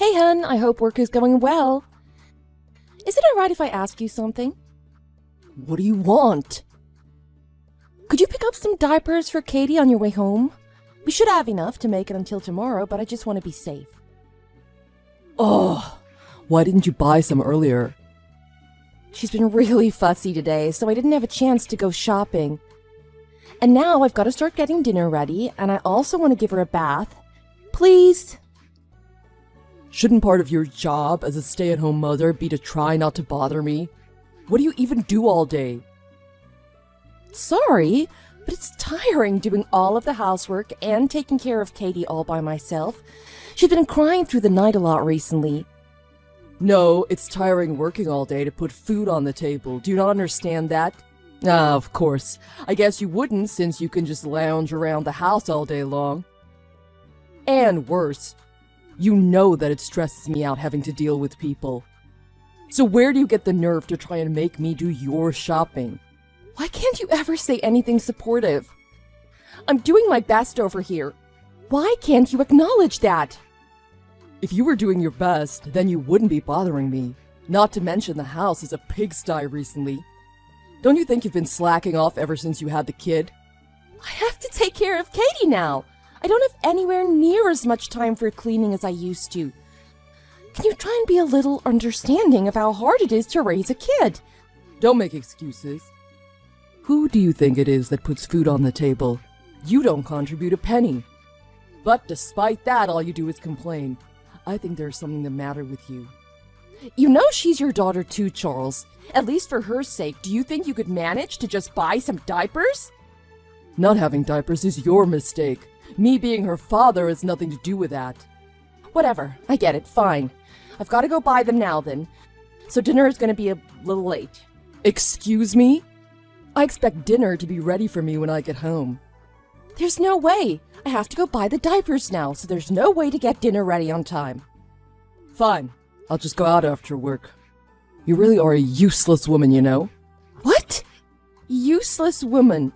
Hey, hun, I hope work is going well. Is it alright if I ask you something? What do you want? Could you pick up some diapers for Katie on your way home? We should have enough to make it until tomorrow, but I just want to be safe. Oh, why didn't you buy some earlier? She's been really fussy today, so I didn't have a chance to go shopping. And now I've got to start getting dinner ready, and I also want to give her a bath. Please? Shouldn't part of your job as a stay-at-home mother be to try not to bother me? What do you even do all day? Sorry, but it's tiring doing all of the housework and taking care of Katie all by myself. She's been crying through the night a lot recently. No, it's tiring working all day to put food on the table. Do you not understand that? Ah, of course. I guess you wouldn't since you can just lounge around the house all day long. And worse, you know that it stresses me out having to deal with people. So where do you get the nerve to try and make me do your shopping? Why can't you ever say anything supportive? I'm doing my best over here. Why can't you acknowledge that? If you were doing your best, then you wouldn't be bothering me. Not to mention the house is a pigsty recently. Don't you think you've been slacking off ever since you had the kid? I have to take care of Katie now. I don't have anywhere near as much time for cleaning as I used to. Can you try and be a little understanding of how hard it is to raise a kid? Don't make excuses. Who do you think it is that puts food on the table? You don't contribute a penny. But despite that, all you do is complain. I think there's something the matter with you. You know she's your daughter too, Charles. At least for her sake, do you think you could manage to just buy some diapers? Not having diapers is your mistake. Me being her father has nothing to do with that. Whatever, I get it, fine. I've got to go buy them now then. So dinner is going to be a little late. Excuse me? I expect dinner to be ready for me when I get home. There's no way. I have to go buy the diapers now, so there's no way to get dinner ready on time. Fine. I'll just go out after work. You really are a useless woman, you know? What? Useless woman?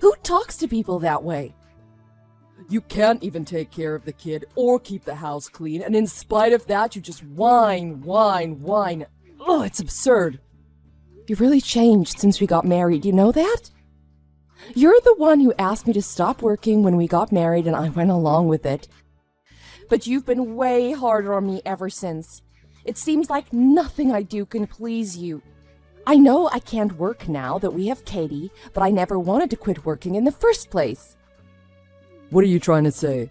Who talks to people that way? You can't even take care of the kid or keep the house clean, and in spite of that, you just whine. Oh, it's absurd. You really changed since we got married, you know that? You're the one who asked me to stop working when we got married, and I went along with it. But you've been way harder on me ever since. It seems like nothing I do can please you. I know I can't work now that we have Katie, but I never wanted to quit working in the first place. What are you trying to say?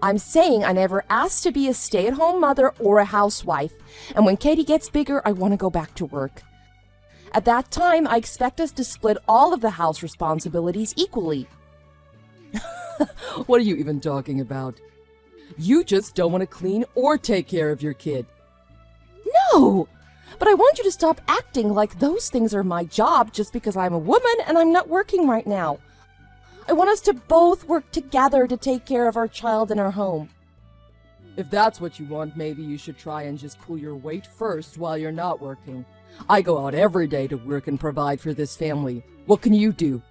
I'm saying I never asked to be a stay-at-home mother or a housewife, and when Katie gets bigger, I want to go back to work. At that time, I expect us to split all of the house responsibilities equally. What are you even talking about? You just don't want to clean or take care of your kid. No! But I want you to stop acting like those things are my job just because I'm a woman and I'm not working right now. I want us to both work together to take care of our child and our home. If that's what you want, maybe you should try and just pull your weight first while you're not working. I go out every day to work and provide for this family. What can you do?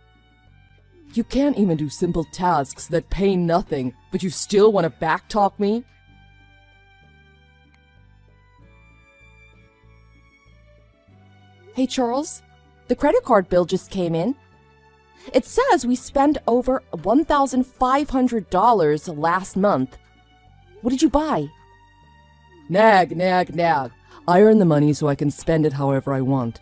You can't even do simple tasks that pay nothing, but you still want to backtalk me? Hey, Charles, the credit card bill just came in. It says we spent over $1,500 last month. What did you buy? Nag. I earn the money so I can spend it however I want.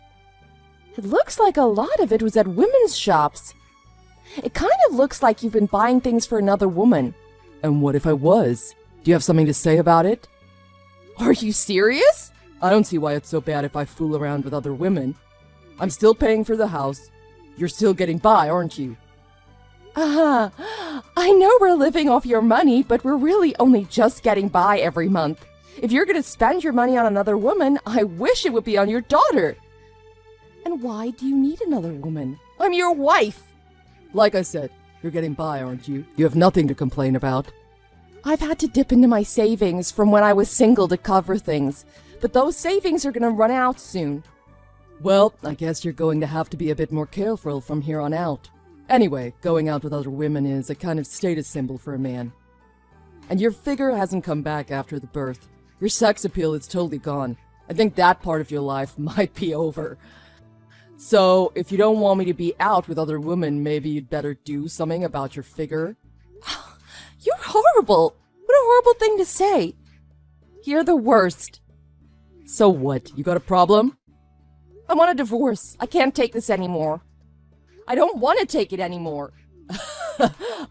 It looks like a lot of it was at women's shops. It kind of looks like you've been buying things for another woman. And what if I was? Do you have something to say about it? Are you serious? I don't see why it's so bad if I fool around with other women. I'm still paying for the house. You're still getting by, aren't you? I know we're living off your money, but we're really only just getting by every month. If you're going to spend your money on another woman, I wish it would be on your daughter. And why do you need another woman? I'm your wife. Like I said, you're getting by, aren't you? You have nothing to complain about. I've had to dip into my savings from when I was single to cover things, but those savings are going to run out soon. Well, I guess you're going to have to be a bit more careful from here on out. Anyway, going out with other women is a kind of status symbol for a man. And your figure hasn't come back after the birth. Your sex appeal is totally gone. I think that part of your life might be over. So, if you don't want me to be out with other women, maybe you'd better do something about your figure. You're horrible. What a horrible thing to say. You're the worst. So what? You got a problem? I want a divorce. I can't take this anymore. I don't want to take it anymore.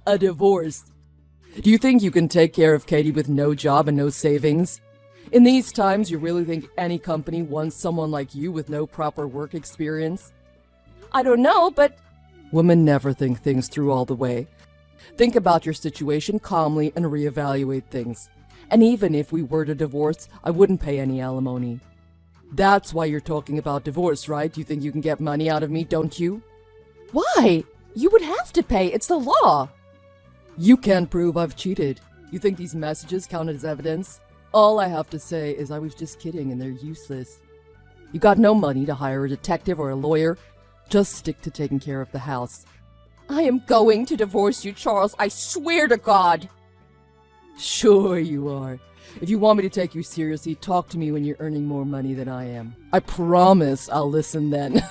A divorce? Do you think you can take care of Katie with no job and no savings? In these times, you really think any company wants someone like you with no proper work experience? I don't know, but... Women never think things through all the way. Think about your situation calmly and reevaluate things. And even if we were to divorce, I wouldn't pay any alimony. That's why you're talking about divorce, right? You think you can get money out of me, don't you? Why? You would have to pay. It's the law. You can't prove I've cheated. You think these messages count as evidence? All I have to say is I was just kidding and they're useless. You got no money to hire a detective or a lawyer. Just stick to taking care of the house. I am going to divorce you, Charles. I swear to God. Sure you are. If you want me to take you seriously, talk to me when you're earning more money than I am. I promise I'll listen then.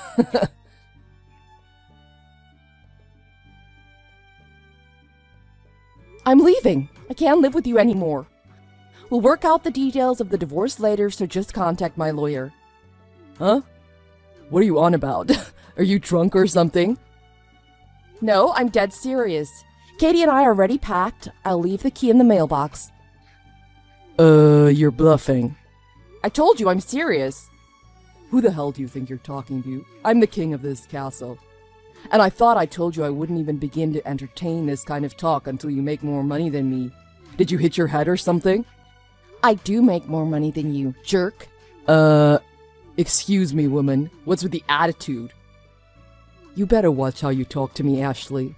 I'm leaving. I can't live with you anymore. We'll work out the details of the divorce later, so just contact my lawyer. Huh? What are you on about? Are you drunk or something? No, I'm dead serious. Katie and I are already packed. I'll leave the key in the mailbox. You're bluffing. I told you I'm serious. Who the hell do you think you're talking to? I'm the king of this castle. And I thought I told you I wouldn't even begin to entertain this kind of talk until you make more money than me. Did you hit your head or something? I do make more money than you, jerk. Excuse me, woman. What's with the attitude? You better watch how you talk to me, Ashley.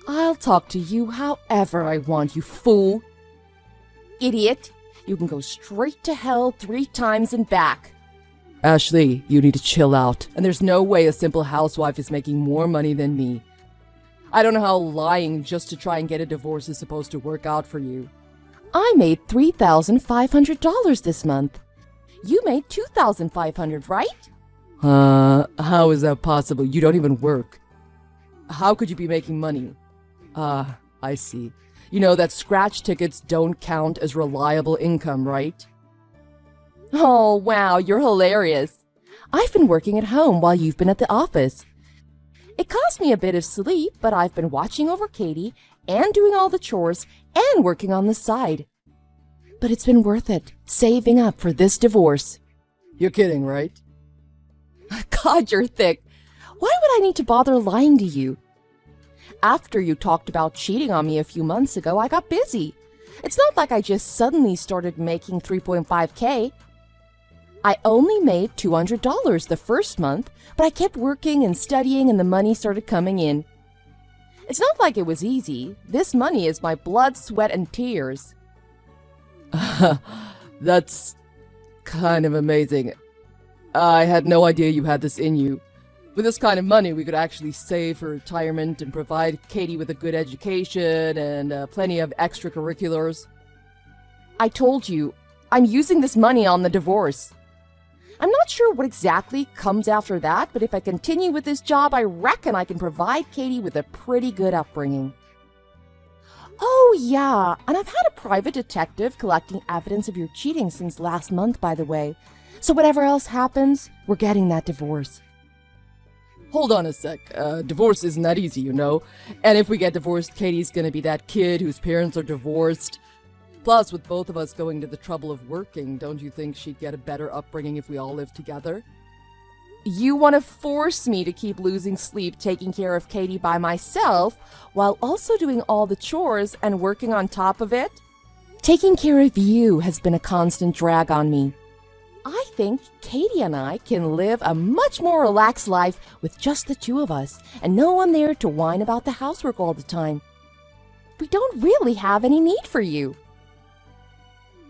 I'll talk to you however I want, you fool. Idiot. You can go straight to hell 3 times and back. Ashley, you need to chill out. And there's no way a simple housewife is making more money than me. I don't know how lying just to try and get a divorce is supposed to work out for you. I made $3,500 this month. You made $2,500, right? How is that possible? You don't even work. How could you be making money? I see. You know that scratch tickets don't count as reliable income, right? Oh, wow, you're hilarious. I've been working at home while you've been at the office. It cost me a bit of sleep, but I've been watching over Katie and doing all the chores and working on the side. But it's been worth it, saving up for this divorce. You're kidding, right? God, you're thick. Why would I need to bother lying to you? After you talked about cheating on me a few months ago, I got busy. It's not like I just suddenly started making $3.5K. I only made $200 the first month, but I kept working and studying and the money started coming in. It's not like it was easy. This money is my blood, sweat, and tears. That's kind of amazing. I had no idea you had this in you. With this kind of money, we could actually save for retirement and provide Katie with a good education and plenty of extracurriculars. I told you, I'm using this money on the divorce. I'm not sure what exactly comes after that, but if I continue with this job, I reckon I can provide Katie with a pretty good upbringing. Oh, yeah, and I've had a private detective collecting evidence of your cheating since last month, by the way. So whatever else happens, we're getting that divorce. Hold on a sec. Divorce isn't that easy, you know? And if we get divorced, Katie's gonna be that kid whose parents are divorced. Plus, with both of us going to the trouble of working, don't you think she'd get a better upbringing if we all lived together? You want to force me to keep losing sleep taking care of Katie by myself, while also doing all the chores and working on top of it? Taking care of you has been a constant drag on me. I think Katie and I can live a much more relaxed life with just the two of us, and no one there to whine about the housework all the time. We don't really have any need for you.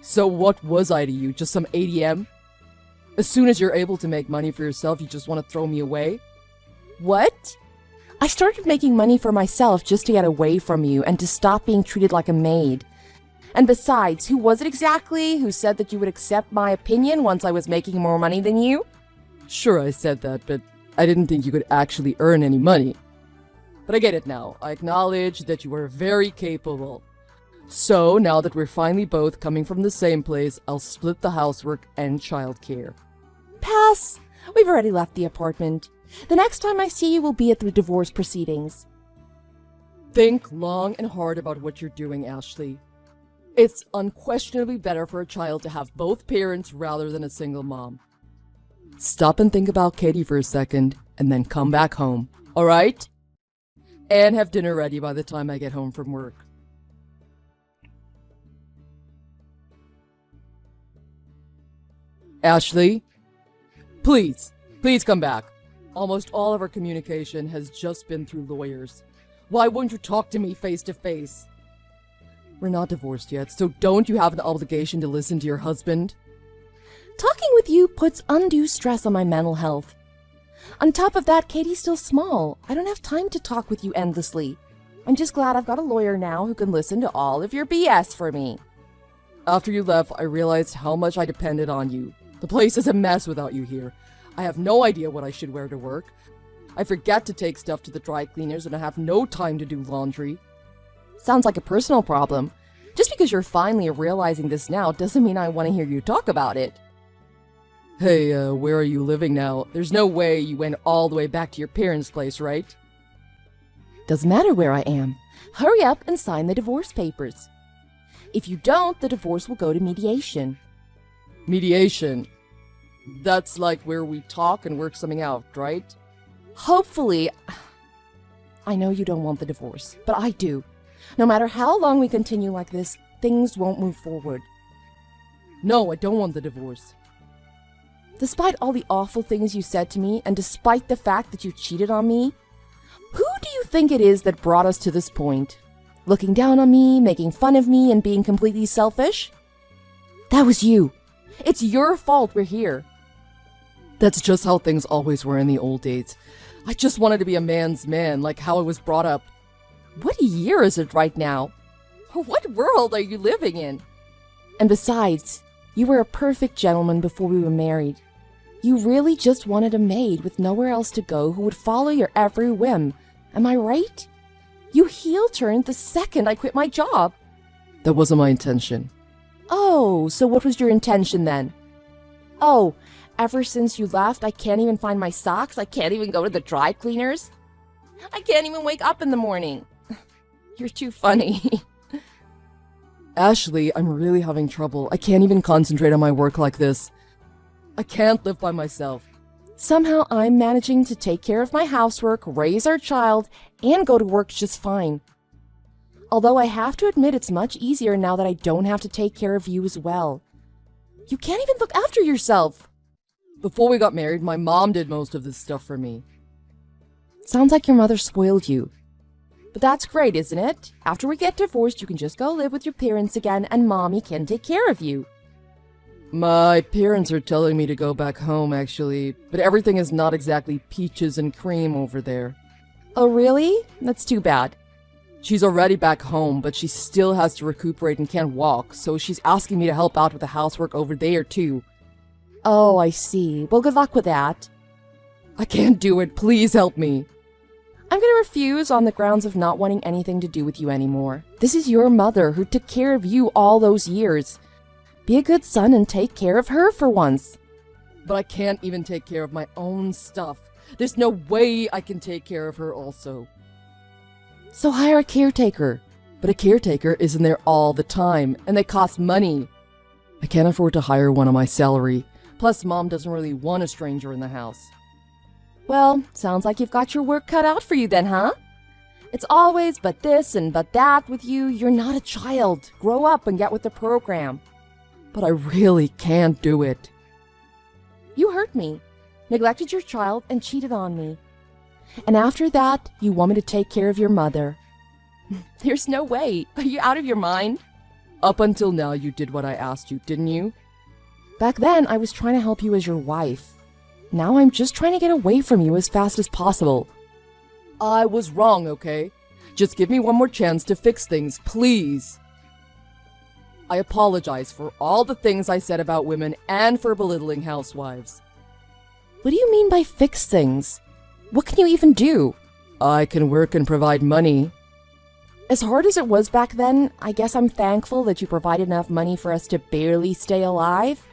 So what was I to you? Just some ADM? As soon as you're able to make money for yourself, you just want to throw me away? What? I started making money for myself just to get away from you and to stop being treated like a maid. And besides, who was it exactly who said that you would accept my opinion once I was making more money than you? Sure, I said that, but I didn't think you could actually earn any money. But I get it now. I acknowledge that you are very capable. So, now that we're finally both coming from the same place, I'll split the housework and childcare. Pass! We've already left the apartment. The next time I see you will be at the divorce proceedings. Think long and hard about what you're doing, Ashley. It's unquestionably better for a child to have both parents rather than a single mom. Stop and think about Katie for a second, and then come back home, alright? And have dinner ready by the time I get home from work. Ashley? Please come back. Almost all of our communication has just been through lawyers. Why won't you talk to me face to face? We're not divorced yet, so don't you have an obligation to listen to your husband? Talking with you puts undue stress on my mental health. On top of that, Katie's still small. I don't have time to talk with you endlessly. I'm just glad I've got a lawyer now who can listen to all of your BS for me. After you left, I realized how much I depended on you. The place is a mess without you here. I have no idea what I should wear to work. I forget to take stuff to the dry cleaners and I have no time to do laundry. Sounds like a personal problem. Just because you're finally realizing this now doesn't mean I want to hear you talk about it. Hey, where are you living now? There's no way you went all the way back to your parents' place, right? Doesn't matter where I am. Hurry up and sign the divorce papers. If you don't, the divorce will go to mediation. Mediation? That's like where we talk and work something out, right? Hopefully. I know you don't want the divorce, but I do. No matter how long we continue like this, things won't move forward. No, I don't want the divorce. Despite all the awful things you said to me, and despite the fact that you cheated on me, who do you think it is that brought us to this point? Looking down on me, making fun of me, and being completely selfish? That was you. It's your fault we're here. That's just how things always were in the old days. I just wanted to be a man's man, like how I was brought up. What year is it right now? What world are you living in? And besides, you were a perfect gentleman before we were married. You really just wanted a maid with nowhere else to go who would follow your every whim. Am I right? You heel-turned the second I quit my job. That wasn't my intention. Oh, so what was your intention then? Oh, ever since you left, I can't even find my socks. I can't even go to the dry cleaners. I can't even wake up in the morning. You're too funny. Ashley, I'm really having trouble. I can't even concentrate on my work like this. I can't live by myself. Somehow I'm managing to take care of my housework, raise our child, and go to work just fine. Although I have to admit it's much easier now that I don't have to take care of you as well. You can't even look after yourself. Before we got married, my mom did most of this stuff for me. Sounds like your mother spoiled you. But that's great, isn't it? After we get divorced, you can just go live with your parents again and Mommy can take care of you. My parents are telling me to go back home, actually, but everything is not exactly peaches and cream over there. Oh, really? That's too bad. She's already back home, but she still has to recuperate and can't walk, so she's asking me to help out with the housework over there, too. Oh, I see. Well, good luck with that. I can't do it. Please help me. I'm going to refuse on the grounds of not wanting anything to do with you anymore. This is your mother who took care of you all those years. Be a good son and take care of her for once. But I can't even take care of my own stuff. There's no way I can take care of her also. So hire a caretaker. But a caretaker isn't there all the time, and they cost money. I can't afford to hire one on my salary. Plus, Mom doesn't really want a stranger in the house. Well, sounds like you've got your work cut out for you then, huh? It's always but this and but that with you. You're not a child. Grow up and get with the program. But I really can't do it. You hurt me, neglected your child, and cheated on me. And after that, you want me to take care of your mother. There's no way. Are you out of your mind? Up until now, you did what I asked you, didn't you? Back then, I was trying to help you as your wife. Now I'm just trying to get away from you as fast as possible. I was wrong, okay? Just give me one more chance to fix things, please. I apologize for all the things I said about women and for belittling housewives. What do you mean by fix things? What can you even do? I can work and provide money. As hard as it was back then, I guess I'm thankful that you provided enough money for us to barely stay alive.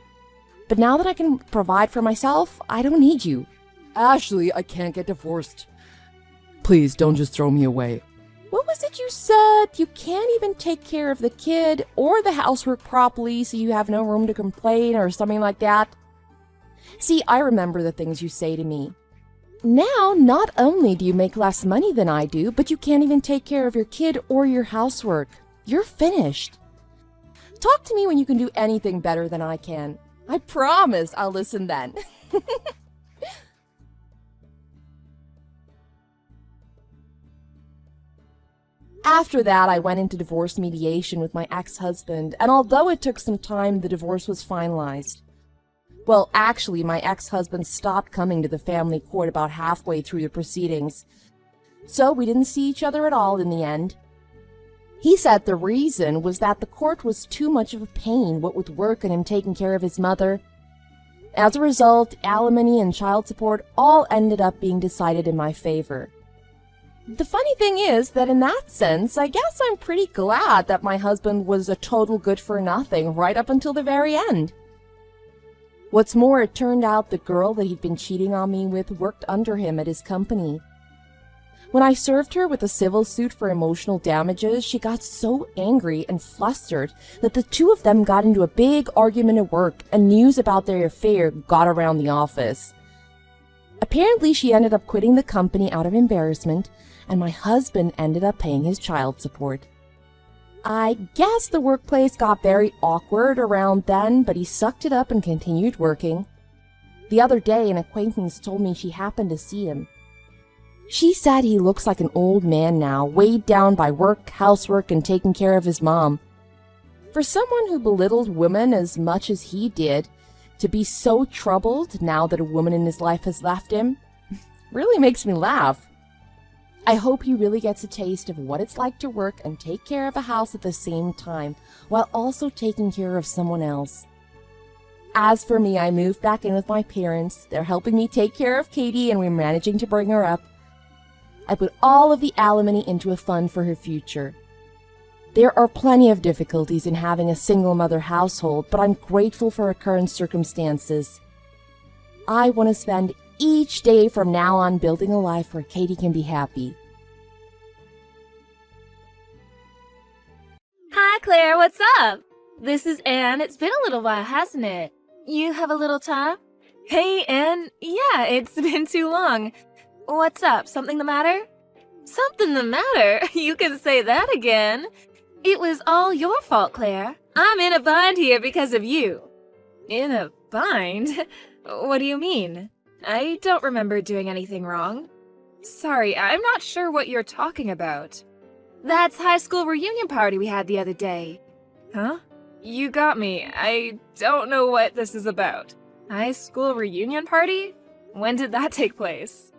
But now that I can provide for myself, I don't need you. Ashley, I can't get divorced. Please don't just throw me away. What was it you said? You can't even take care of the kid or the housework properly, so you have no room to complain or something like that? See, I remember the things you say to me. Now, not only do you make less money than I do, but you can't even take care of your kid or your housework. You're finished. Talk to me when you can do anything better than I can. I promise I'll listen then. After that, I went into divorce mediation with my ex-husband, and although it took some time, the divorce was finalized. Well, actually, my ex-husband stopped coming to the family court about halfway through the proceedings, so we didn't see each other at all in the end. He said the reason was that the court was too much of a pain, what with work and him taking care of his mother. As a result, alimony and child support all ended up being decided in my favor. The funny thing is that in that sense, I guess I'm pretty glad that my husband was a total good-for-nothing right up until the very end. What's more, it turned out the girl that he'd been cheating on me with worked under him at his company. When I served her with a civil suit for emotional damages, she got so angry and flustered that the two of them got into a big argument at work, and news about their affair got around the office. Apparently, she ended up quitting the company out of embarrassment, and my husband ended up paying his child support. I guess the workplace got very awkward around then, but he sucked it up and continued working. The other day, an acquaintance told me she happened to see him. She said he looks like an old man now, weighed down by work, housework, and taking care of his mom. For someone who belittled women as much as he did, to be so troubled now that a woman in his life has left him, really makes me laugh. I hope he really gets a taste of what it's like to work and take care of a house at the same time, while also taking care of someone else. As for me, I moved back in with my parents. They're helping me take care of Katie, and we're managing to bring her up. I put all of the alimony into a fund for her future. There are plenty of difficulties in having a single mother household, but I'm grateful for her current circumstances. I want to spend each day from now on building a life where Katie can be happy. Hi, Claire, what's up? This is Anne. It's been a little while, hasn't it? You have a little time? Hey, Anne. Yeah, it's been too long. What's up? Something the matter? Something the matter? You can say that again. It was all your fault, Claire. I'm in a bind here because of you. In a bind? What do you mean? I don't remember doing anything wrong. Sorry, I'm not sure what you're talking about. That's high school reunion party we had the other day. Huh? You got me. I don't know what this is about. High school reunion party? When did that take place?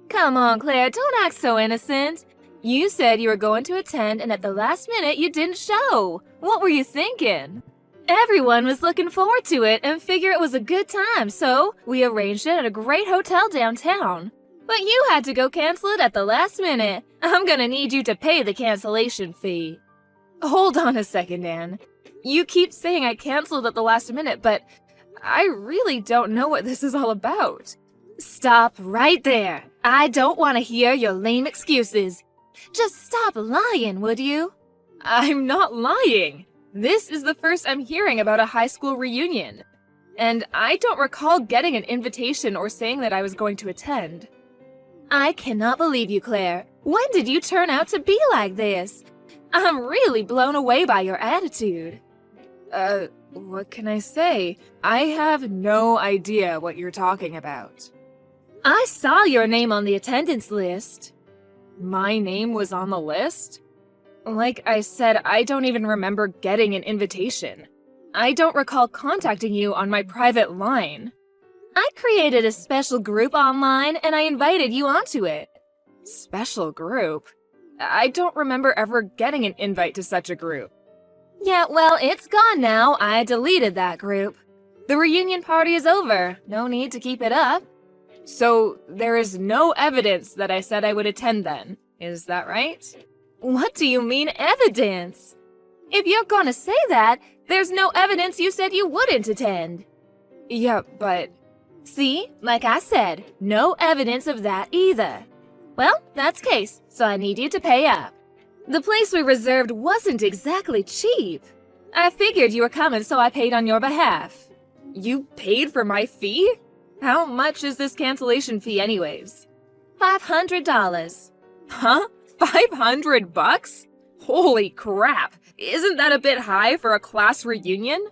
Come on, Claire, don't act so innocent. You said you were going to attend, and at the last minute you didn't show. What were you thinking? Everyone was looking forward to it and figured it was a good time, so we arranged it at a great hotel downtown. But you had to go cancel it at the last minute. I'm gonna need you to pay the cancellation fee. Hold on a second, Anne. You keep saying I canceled at the last minute, but I really don't know what this is all about. Stop right there. I don't want to hear your lame excuses. Just stop lying, would you? I'm not lying. This is the first I'm hearing about a high school reunion. And I don't recall getting an invitation or saying that I was going to attend. I cannot believe you, Claire. When did you turn out to be like this? I'm really blown away by your attitude. What can I say? I have no idea what you're talking about. I saw your name on the attendance list. My name was on the list? Like I said, I don't even remember getting an invitation. I don't recall contacting you on my private line. I created a special group online and I invited you onto it. Special group? I don't remember ever getting an invite to such a group. Yeah, well, it's gone now. I deleted that group. The reunion party is over. No need to keep it up. So, there is no evidence that I said I would attend then. Is that right? What do you mean, evidence? If you're gonna say that, there's no evidence you said you wouldn't attend. Yeah, but... See, like I said, no evidence of that either. Well, that's case, so I need you to pay up. The place we reserved wasn't exactly cheap. I figured you were coming, so I paid on your behalf. You paid for my fee? How much is this cancellation fee anyways? $500. Huh? $500? Holy crap! Isn't that a bit high for a class reunion?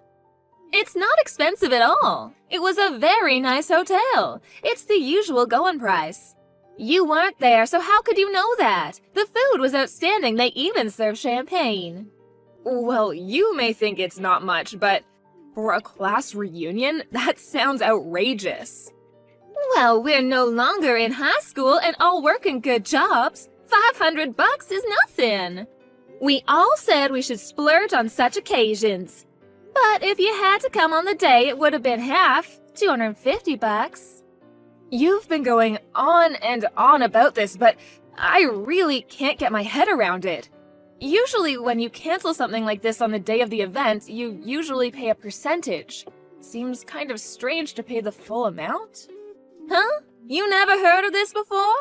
It's not expensive at all. It was a very nice hotel. It's the usual going price. You weren't there, so how could you know that? The food was outstanding. They even served champagne. Well, you may think it's not much, but for a class reunion, that sounds outrageous. Well, we're no longer in high school and all working good jobs. $500 is nothing. We all said we should splurge on such occasions. But if you had to come on the day, it would have been half, $250. You've been going on and on about this, but I really can't get my head around it. Usually when you cancel something like this on the day of the event, you usually pay a percentage. Seems kind of strange to pay the full amount. Huh? You never heard of this before?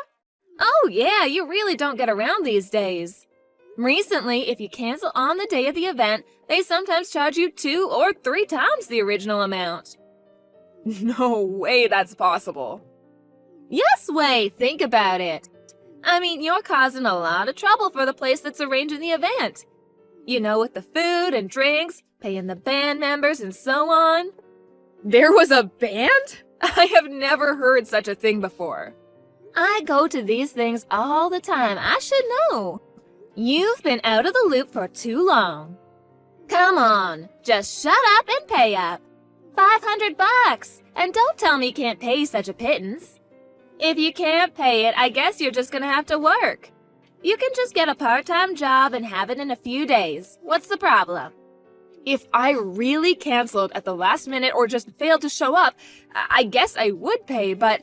Oh yeah, you really don't get around these days. Recently, if you cancel on the day of the event, they sometimes charge you 2 or 3 times the original amount. No way that's possible. Yes way, think about it. I mean, you're causing a lot of trouble for the place that's arranging the event. You know, with the food and drinks, paying the band members and so on. There was a band? I have never heard such a thing before. I go to these things all the time. I should know. You've been out of the loop for too long. Come on, just shut up and pay up. $500, and don't tell me you can't pay such a pittance. If you can't pay it, I guess you're just gonna have to work. You can just get a part-time job and have it in a few days. What's the problem? If I really canceled at the last minute or just failed to show up, I guess I would pay, but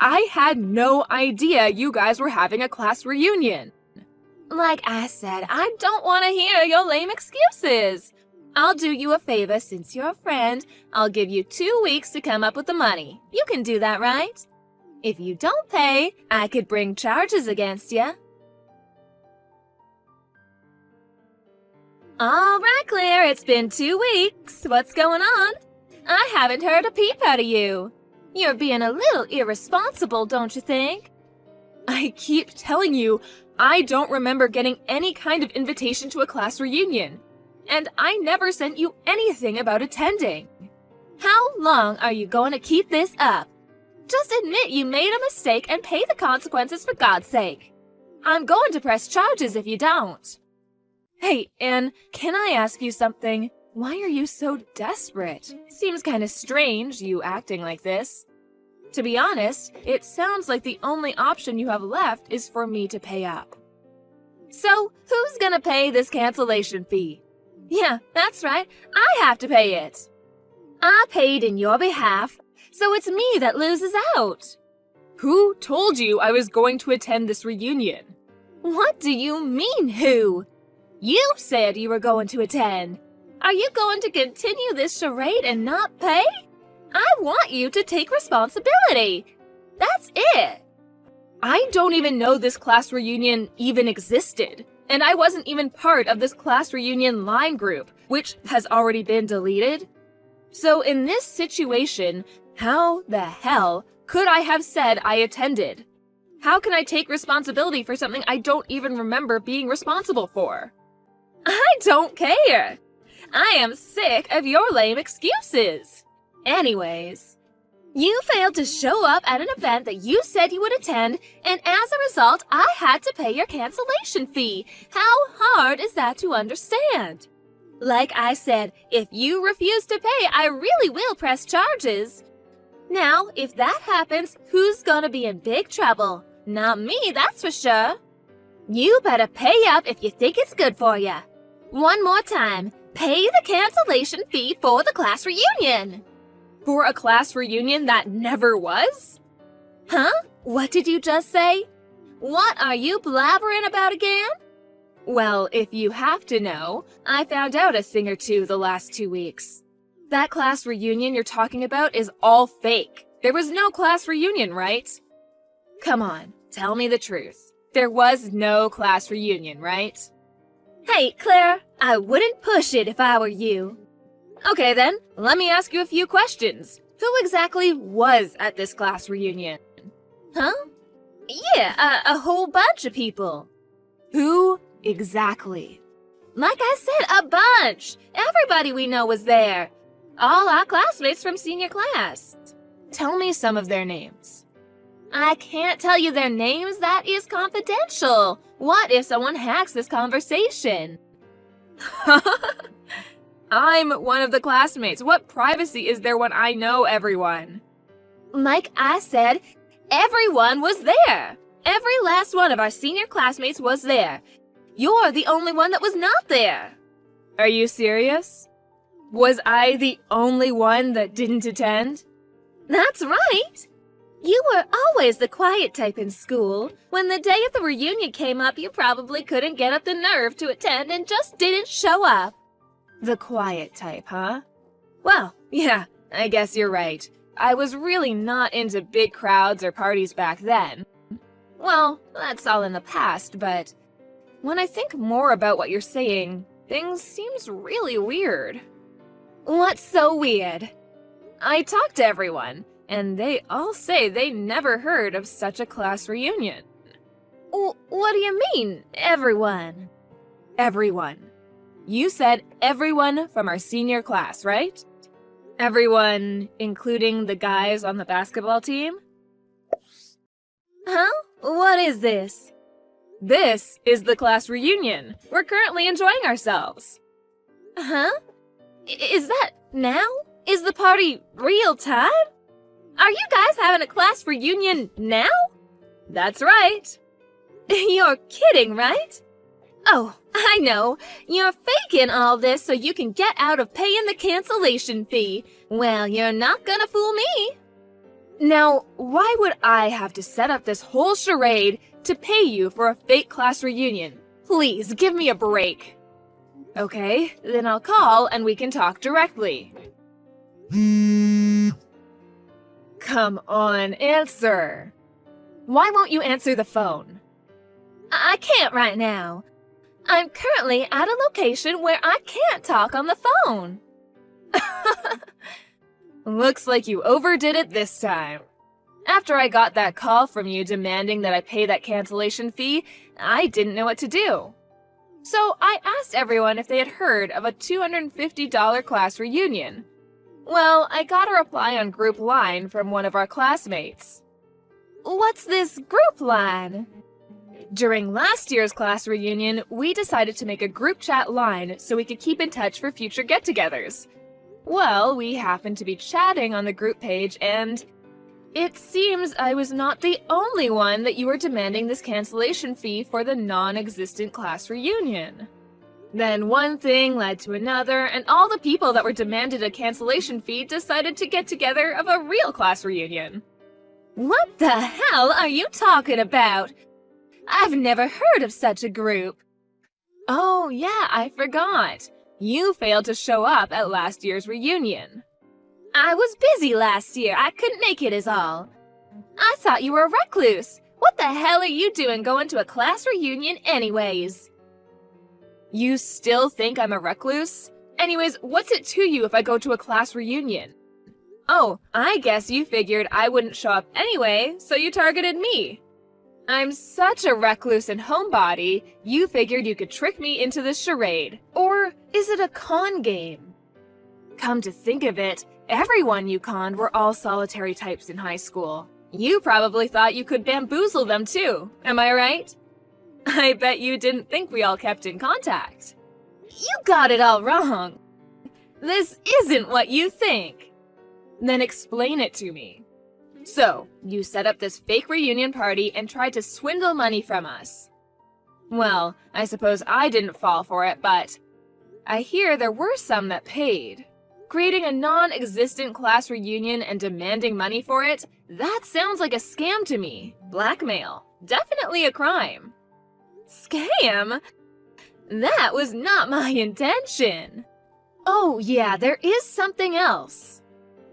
I had no idea you guys were having a class reunion. Like I said, I don't want to hear your lame excuses. I'll do you a favor since you're a friend. I'll give you 2 weeks to come up with the money. You can do that, right? If you don't pay, I could bring charges against you. All right, Claire, it's been 2 weeks. What's going on? I haven't heard a peep out of you. You're being a little irresponsible, don't you think? I keep telling you, I don't remember getting any kind of invitation to a class reunion. And I never sent you anything about attending. How long are you going to keep this up? Just admit you made a mistake and pay the consequences for God's sake. I'm going to press charges if you don't. Hey, Anne, can I ask you something? Why are you so desperate? Seems kind of strange, you acting like this. To be honest, it sounds like the only option you have left is for me to pay up. So, who's gonna pay this cancellation fee? Yeah, that's right, I have to pay it. I paid in your behalf, so it's me that loses out. Who told you I was going to attend this reunion? What do you mean, who? You said you were going to attend. Are you going to continue this charade and not pay? I want you to take responsibility. That's it. I don't even know this class reunion even existed, and I wasn't even part of this class reunion line group, which has already been deleted. So in this situation, how the hell could I have said I attended? How can I take responsibility for something I don't even remember being responsible for? I don't care. I am sick of your lame excuses. Anyways, you failed to show up at an event that you said you would attend, and as a result, I had to pay your cancellation fee. How hard is that to understand? Like I said, if you refuse to pay, I really will press charges. Now, if that happens, who's gonna be in big trouble? Not me, that's for sure. You better pay up if you think it's good for you. One more time. Pay the cancellation fee for the class reunion. For a class reunion that never was? Huh? What did you just say? What are you blabbering about again? Well, if you have to know, I found out a thing or two the last 2 weeks. That class reunion you're talking about is all fake. There was no class reunion, right? Come on, tell me the truth. There was no class reunion, right? Hey, Claire, I wouldn't push it if I were you. Okay then, let me ask you a few questions. Who exactly was at this class reunion? Huh? Yeah, a whole bunch of people. Who exactly? Like I said, a bunch. Everybody we know was there. All our classmates from senior class. Tell me some of their names. I can't tell you their names. That is confidential. What if someone hacks this conversation? I'm one of the classmates. What privacy is there when I know everyone? Like I said, everyone was there. Every last one of our senior classmates was there. You're the only one that was not there. Are you serious? Was I the only one that didn't attend? That's right. You were always the quiet type in school. When the day of the reunion came up, you probably couldn't get up the nerve to attend and just didn't show up. The quiet type, huh? Well, yeah, I guess you're right. I was really not into big crowds or parties back then. Well, that's all in the past, but when I think more about what you're saying, things seems really weird. What's so weird? I talked to everyone, and they all say they never heard of such a class reunion. What do you mean, everyone? Everyone. You said everyone from our senior class, right? Everyone, including the guys on the basketball team? Huh? What is this? This is the class reunion. We're currently enjoying ourselves. Huh? Is that now? Is the party real time? Are you guys having a class reunion now? That's right. You're kidding, right? Oh, I know. You're faking all this so you can get out of paying the cancellation fee. Well, you're not gonna fool me. Now, why would I have to set up this whole charade to pay you for a fake class reunion? Please, give me a break. Okay, then I'll call and we can talk directly. Come on, answer. Why won't you answer the phone? I can't right now. I'm currently at a location where I can't talk on the phone. Looks like you overdid it this time. After I got that call from you demanding that I pay that cancellation fee, I didn't know what to do. So I asked everyone if they had heard of a $250 class reunion. Well, I got a reply on group line from one of our classmates. What's this group line? During last year's class reunion, we decided to make a group chat line so we could keep in touch for future get-togethers. Well, we happened to be chatting on the group page and it seems I was not the only one that you were demanding this cancellation fee for the non-existent class reunion. Then one thing led to another, and all the people that were demanded a cancellation fee decided to get together of a real class reunion. What the hell are you talking about? I've never heard of such a group. Oh yeah, I forgot. You failed to show up at last year's reunion. I was busy last year. I couldn't make it is all. I thought you were a recluse. What the hell are you doing going to a class reunion anyways? You still think I'm a recluse? Anyways, what's it to you if I go to a class reunion? Oh, I guess you figured I wouldn't show up anyway, so you targeted me. I'm such a recluse and homebody, you figured you could trick me into this charade. Or is it a con game? Come to think of it, everyone you conned were all solitary types in high school. You probably thought you could bamboozle them too, am I right? I bet you didn't think we all kept in contact. You got it all wrong. This isn't what you think. Then explain it to me. So, you set up this fake reunion party and tried to swindle money from us. Well, I suppose I didn't fall for it, but I hear there were some that paid. Creating a non-existent class reunion and demanding money for it? That sounds like a scam to me. Blackmail. Definitely a crime. Scam? That was not my intention. Oh yeah, there is something else.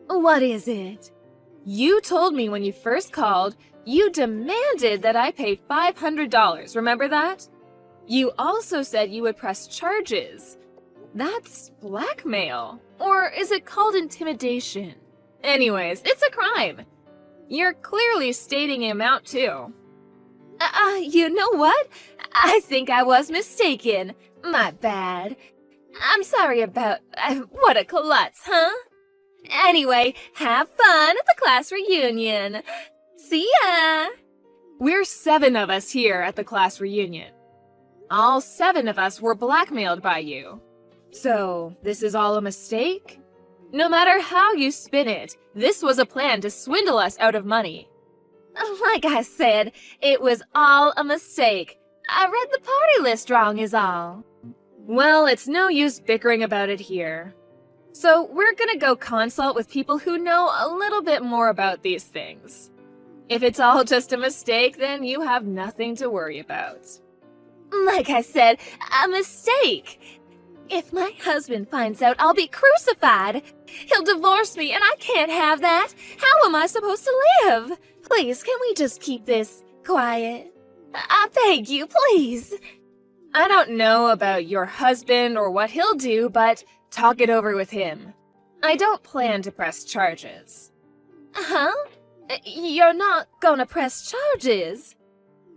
What is it? You told me when you first called, you demanded that I pay $500, remember that? You also said you would press charges. That's blackmail. Or is it called intimidation? Anyways, it's a crime. You're clearly stating the amount too. You know what? I think I was mistaken. My bad. I'm sorry about what a klutz, huh? Anyway, have fun at the class reunion. See ya! We're 7 of us here at the class reunion. All 7 of us were blackmailed by you. So, this is all a mistake? No matter how you spin it, this was a plan to swindle us out of money. Like I said, it was all a mistake. I read the party list wrong is all. Well, it's no use bickering about it here. So we're gonna go consult with people who know a little bit more about these things. If it's all just a mistake, then you have nothing to worry about. Like I said, a mistake. If my husband finds out, I'll be crucified. He'll divorce me, and I can't have that. How am I supposed to live? Please, can we just keep this quiet? I beg you, please. I don't know about your husband or what he'll do, but talk it over with him. I don't plan to press charges. Huh? You're not gonna press charges?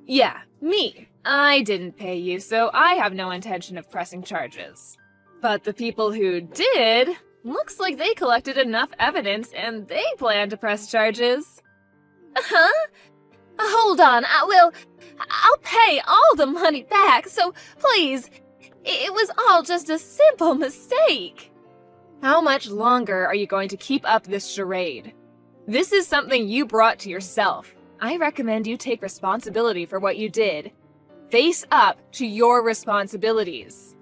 Yeah, me. I didn't pay you, so I have no intention of pressing charges. But the people who did, looks like they collected enough evidence and they plan to press charges. Huh? Hold on, I'll pay all the money back, so please, it was all just a simple mistake. How much longer are you going to keep up this charade? This is something you brought to yourself. I recommend you take responsibility for what you did. Face up to your responsibilities.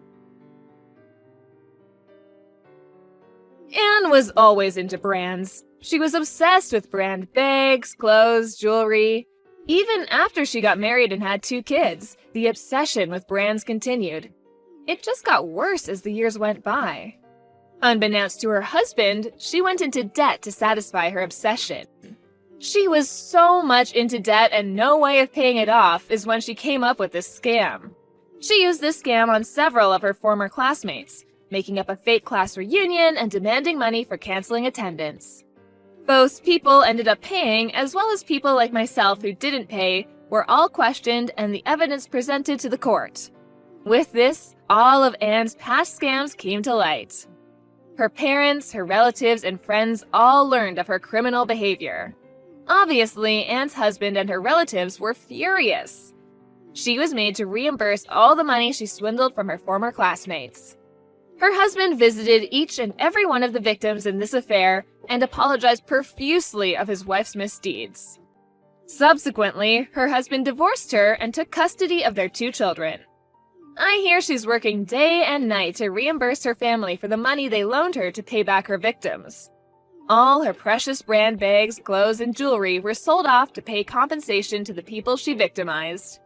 Anne was always into brands. She was obsessed with brand bags, clothes, jewelry. Even after she got married and had 2 kids, the obsession with brands continued. It just got worse as the years went by. Unbeknownst to her husband, she went into debt to satisfy her obsession. She was so much into debt and no way of paying it off is when she came up with this scam. She used this scam on several of her former classmates, making up a fake class reunion and demanding money for canceling attendance. Both people ended up paying, as well as people like myself who didn't pay, were all questioned and the evidence presented to the court. With this, all of Anne's past scams came to light. Her parents, her relatives, and friends all learned of her criminal behavior. Obviously, Anne's husband and her relatives were furious. She was made to reimburse all the money she swindled from her former classmates. Her husband visited each and every one of the victims in this affair and apologized profusely of his wife's misdeeds. Subsequently, her husband divorced her and took custody of their 2 children. I hear she's working day and night to reimburse her family for the money they loaned her to pay back her victims. All her precious brand bags, clothes, and jewelry were sold off to pay compensation to the people she victimized.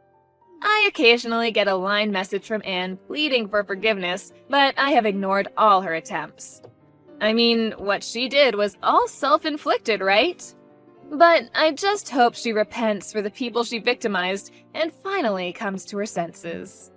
I occasionally get a line message from Anne pleading for forgiveness, but I have ignored all her attempts. I mean, what she did was all self-inflicted, right? But I just hope she repents for the people she victimized and finally comes to her senses.